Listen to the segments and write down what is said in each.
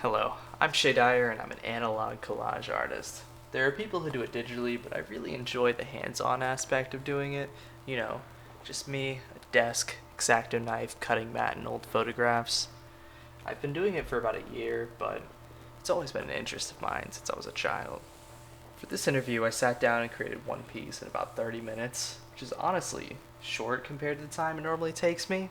Hello, I'm Shae Dyer and I'm an analog collage artist. There are people who do it digitally, but I really enjoy the hands-on aspect of doing it. You know, just me, a desk, X-Acto knife, cutting mat, and old photographs. I've been doing it for about a year, but it's always been an interest of mine since I was a child. For this interview, I sat down and created one piece in about 30 minutes, which is honestly short compared to the time it normally takes me.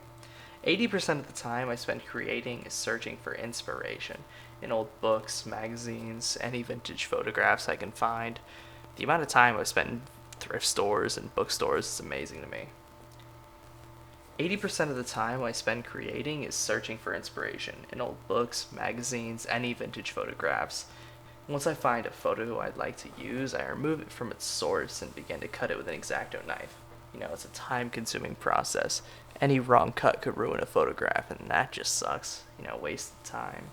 80% of the time I spend creating is searching for inspiration in old books, magazines, any vintage photographs I can find. The amount of time I've spent in thrift stores and bookstores is amazing to me. 80% of the time I spend creating is searching for inspiration in old books, magazines, any vintage photographs. Once I find a photo I'd like to use, I remove it from its source and begin to cut it with an X-Acto knife. It's a time consuming process. Any wrong cut could ruin a photograph, and that just sucks. Wasted time.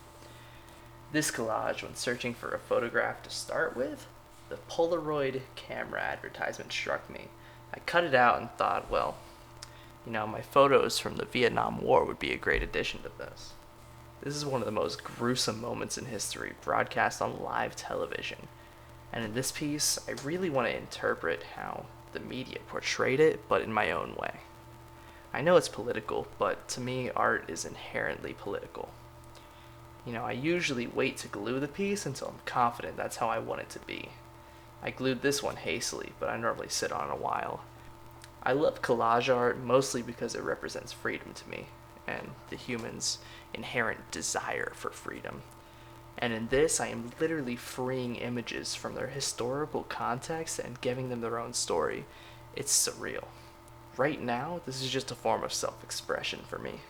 This collage, when searching for a photograph to start with, the Polaroid camera advertisement struck me. I cut it out and thought, well, my photos from the Vietnam War would be a great addition to this. This is one of the most gruesome moments in history, broadcast on live television. And in this piece, I really want to interpret how the media portrayed it, but in my own way. I know it's political, but to me, art is inherently political. I usually wait to glue the piece until I'm confident that's how I want it to be. I glued this one hastily, but I normally sit on it a while. I love collage art mostly because it represents freedom to me, and the human's inherent desire for freedom. And in this, I am literally freeing images from their historical context and giving them their own story. It's surreal. Right now, this is just a form of self expression for me.